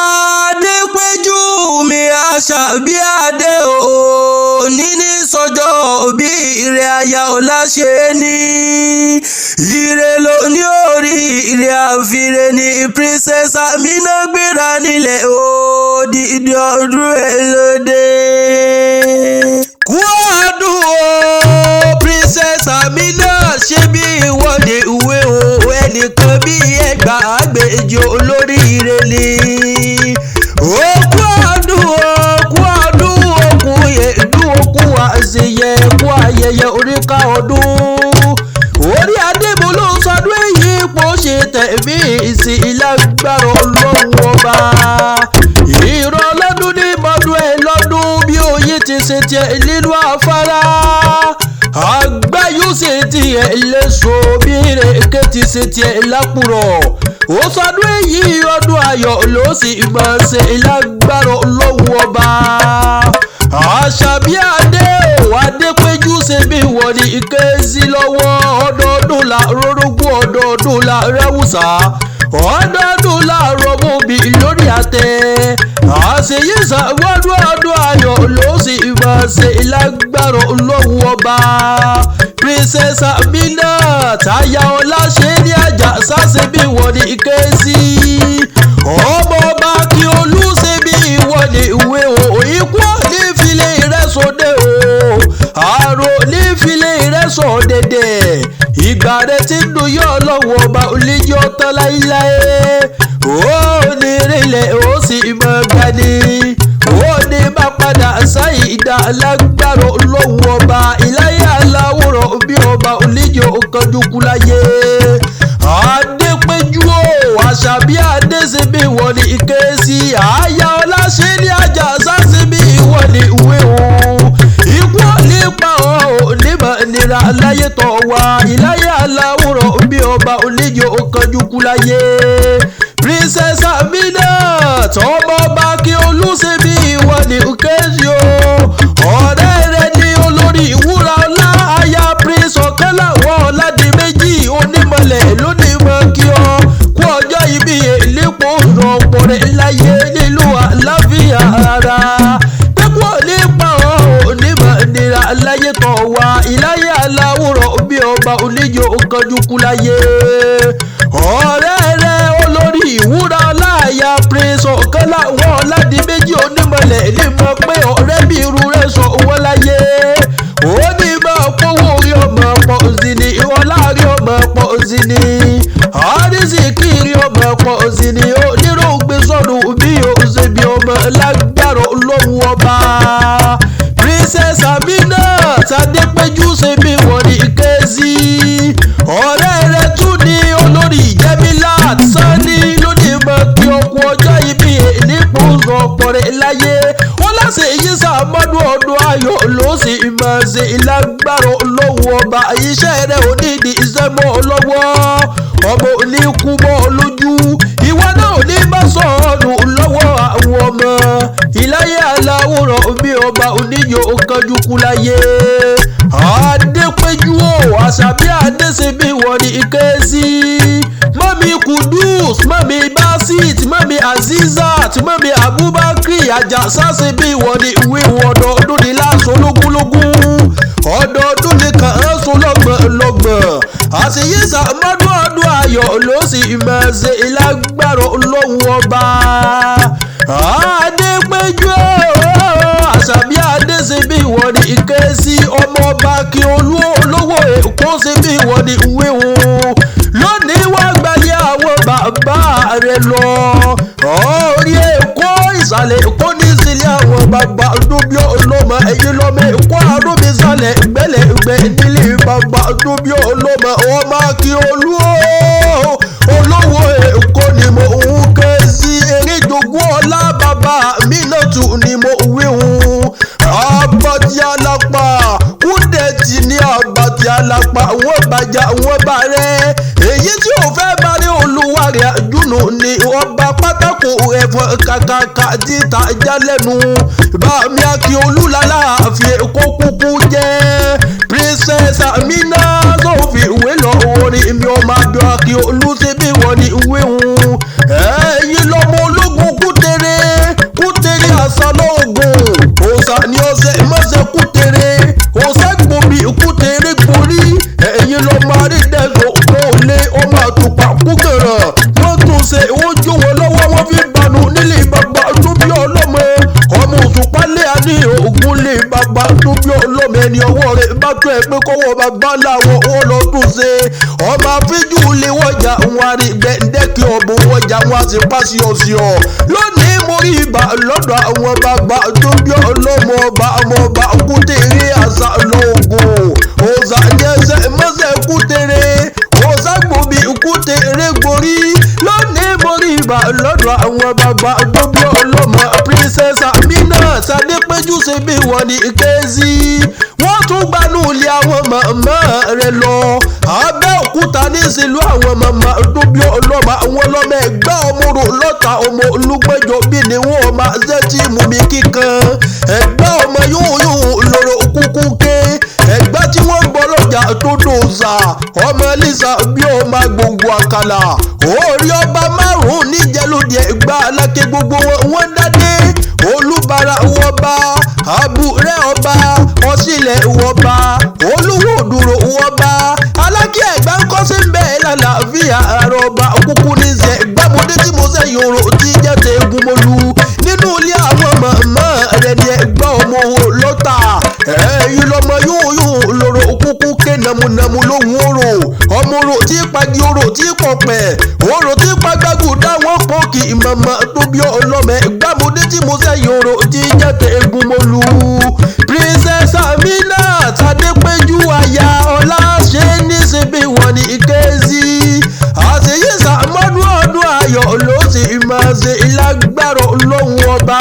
Adépéjú mi Àṣàbí Adé òní ní sọjọ́ òbí rẹ̀ aya Ọláṣe ní ire ló ní orí ire àfire ní Princess Amina gbéra nílẹ̀ odidi ọdún ẹlòdè. Kú ọdún Princess Amina ṣe bí ìwọ́de ìwé ẹnìkan bí ẹgbàágbèje olóríire ni. Òkú ọdún òkú yèdú òkú àṣeyẹ kú ayẹyẹ oríkà ọdún. Orí Adébó ló sọdún èyí ipò ṣe tẹ̀mí ìsìn ìlágbára Ọlọ́run ọba. Ìran lọ́dún ní mọ́dún ẹ̀ lọ́dún bí òye ti ṣe tiẹ̀ nínú afárá. Àgbáyé ṣe tiẹ̀ léṣo bí ìrèké ti ṣe tiẹ̀ lápùrọ̀. Ó sọdún èyí ọdún ayọ̀ ló sì máa ṣe ìlágbára Ọlọ́run ọba. Àṣàbí Adé Adépéjú ṣe bí wọ́n ní ike sí lọ́wọ́ ọdọọdún la rórógún ọdọọdún la rẹ́wùsà ọdọọdún la rọmọbì lórí àtẹ. Àṣeyí ṣàwọ́dún ọdún ayọ̀ ló sì máa ṣe ìlágbára Ọlọ́run ọba. Princess Amina táyà Ọláṣe ní Àjàṣà ṣe bí wọ́n ní ike sí. Ọmọ ọba kí olú ṣe bí wọ́n ní ìwé ikú ní ìfilé ìrẹsọdẹ àrò ní ìfilé ìrẹsọdẹdẹ. Ìgbà rẹ ti ń dùn yọ Ọlọ́run ọba olíjọ tán láíláí. Ó ní ìrìnlẹ̀ ó sì mọ gani. Ó ní má padà sáyé ìdá lágbára Ọlọ́run ọba ìláyé aláwòrán bí ọba olíjọ kanjúkú láyé. Adépéjú Àṣàbí Adé ṣe bí wọ́n ní ike sí. Aya Ọláṣe ní Àjàṣà ṣe bí wọ́n ní ìwé ikú nípa onímọ̀ nira láyé tọ̀ wá ìláyé aláwòrán bí ọba oníjó kanjúkú láyé. Princess Amina tọmọ ọba kí olú ṣe bí wọ́n ní ike sí o. Ọ̀rẹ́ rẹ̀ ní olórí ìwúra ọlá aya Prince Ọ̀kánláwọ̀ Ọládìméjì onímọ̀lẹ̀ lónìí mọ̀ kí ọ kú ọjọ́ ìbí ìlẹ́pọ̀ ọ̀pọ̀ rẹ̀ láyé nílùú àlàáfíà ara. Pẹ́pọ̀ nípa onímọ̀ nira láyé tọ̀ wá ìláyé aláwòrán bí ọba oníjó kanjúkú láyé. Ọ̀rẹ́ rẹ̀ olórí ìwúra ọlá aya Prince Ọ̀kánláwọ̀ Ọládìméjì onímọ̀lẹ̀ ní mọ̀ pé ọ̀rẹ́ bí irú rẹ̀ sọ wọ́n láyé. Ó ní máa pọ́wọ́ orí ọmọ pọ̀ sí ni ọlá rí ọmọ pọ̀ sí ni àrísìkí rí ọmọ pọ̀ sí ni onírògbé sọ̀rọ̀ bí ó ṣe bí ọmọ lágbára Ọlọ́run ọba. Princess Amina Adépéjú ṣe bí wọ́n ní ike sí. Ọ̀rẹ́ rẹ̀ tún ní olórí Jẹ́mílà Sani lónìí mọ̀ kí ọkùn ọjọ́ ìbí nípò ọ̀pọ̀ rẹ̀ láyé. Wọ́n láṣẹ èyí sàmọ́dún ọdún ayọ̀ ló sì máa ṣe ìlágbára Ọlọ́run ọba. Iṣẹ́ rẹ̀ ò ní ìdí iṣẹ́ mọ́ lọ́wọ́ ọmọ òní kú mọ́ lójú. Ìwọ náà ò ní bá sọ̀rọ̀ lọ́wọ́ àwọn ọmọ ìláyé aláwòrán bí ọba oníyọ kanjúkú láyé. Adépéjú Àṣàbí Adé ṣe bí wọ́n ní ike sí. Mọ́mí Kudus mọ́mí Basit mọ́mí Azizat mọ́mí Abubakar Àjàṣà ṣe bí wọ́n ní ìwé ọdọọdún ní láṣọ lógúnlógún ọdọọdún ní kàánṣó lọ́gbọ̀n. Àṣeyí sàmọ́dún ọdún ayọ̀ ló sì máa ṣe ìlágbára Ọlọ́run ọba. Adépéjú Àṣàbí Adé ṣe bí wọ́n ní ike sí. Ọmọ ọba kí olú olówó Èkó ṣe bí wọ́n ní ìwé lónìí wọ́n gbalẹ̀ àwọn bàbá rẹ̀ lọ. Orí Èkó ìsàlẹ̀ Èkó ní sílẹ̀ àwọn bàbá dúbí olómọ ẹ̀yìn lọ́mọ Èkó àrùbí sàlẹ̀ ìgbẹ́lẹ̀ ìgbẹ́ nílé bàbá dúbí olómọ ọmọ kí olú olówó Èkó ni mo ń ké sí. Eréjogún ọlá bàbá mi náà tún ni mo wí àbàtì alápá kúndẹ̀tì ní àbàtì alápá wọ́n bàjá wọ́n bá rẹ̀. Èyí tí ò fẹ́ bá rí olúwa rẹ̀ àjùnú ni ọba pátákó ẹ̀fọ́ kàkàkà títa jálẹ̀nu. Bàmí Akíolú lálàáfíà Èkó kúkú jẹ́. Princess Amina tó fi ìwé lọ orin mi ọmọ àbí Akíolú ṣe bí wọ́n ní ìwé ẹ̀yin lọ́mọ olú ẹni ọwọ́ rẹ̀ bá tó ẹ pé kọ́wọ́ bàbá làwọn ó lọ tún ṣe ọmọ afíjú lè wọ́jà wọn àrí gbẹ̀ǹdẹ́kì ọ̀bùn wọ́jà wọn àti pàṣíọ̀ṣíọ̀ lónìí mo rí ibà lọ́dọ̀ àwọn bàbá tó bí ọlọ́mọ ọba kútèrè àṣà lọ́gùn òòṣà ní ẹsẹ̀ mọ́sẹ̀ kútèrè òòṣà gbòmí kútèrè gborí lónìí mo rí ibà lọ́dọ̀ àwọn bàbá tó bí ọlọ́mọ Princess Aminat Adépéjú ṣe bí wọ́n ní Kézì wọ́n tún gbanú ilé àwọn màmá rẹ̀ lọ Abẹ́òkúta ní sílùú àwọn màmá tó bí ọlọ́mọ àwọn ọlọ́mọ ẹgbẹ́ ọmọrò lọ́ta ọmọ olùgbẹ́jọ bí ni wọ́n máa ṣe tí mú mi kíkan ẹgbẹ́ ọmọ yóò lọ́rọ̀ kúkú ké ẹgbẹ́ tí wọ́n ń bọ́ lọ́jà tó dòòzà ọmọ Elisa bí ọmọ gbòǹgbò àkàlà orí ọba márùn-ún níjẹ́lódì ẹgbẹ́ aláké gbogbo wọn dádé Olúbàrà wọba àbúrẹ́ ọba Ọ̀ṣìlẹ̀ wọba Olúwo Òdùrò wọba aláké ẹgbẹ́ ńkọ́ sí ń bẹ́ẹ̀ lálàáfíà àrọ̀bà kúkú ní zẹ̀ gbàmọ́dé tí mo sẹ́ yòrò tí jẹ́ tẹ̀gùn mọ́lú nínú ilé àwọn màmá rẹ̀ ní ẹgbẹ́ ọmọ lọ́tà ẹ̀yìn lọ́mọ yóò lọ́rọ̀ kúkú ké nàmúnàmú lóhùn orò ọmọ orò tí pagi orò tí kọ̀pẹ̀ orò tí pagbágùn dáwọn pọ́ọ̀kì màmá tó bí ọlọ́mọ gbàmọ́dé tí mo sẹ́ yòrò tí jẹ́ tẹ̀gùn mọ́lú Princess Aminat Adépéjú aya Ọláṣẹ́ ní síbí wọ́n ní Kézì àṣeyíṣà mọ́dún ọdún ayọ̀ ló sì máa ṣe ìlágbára Ọlọ́run ọba.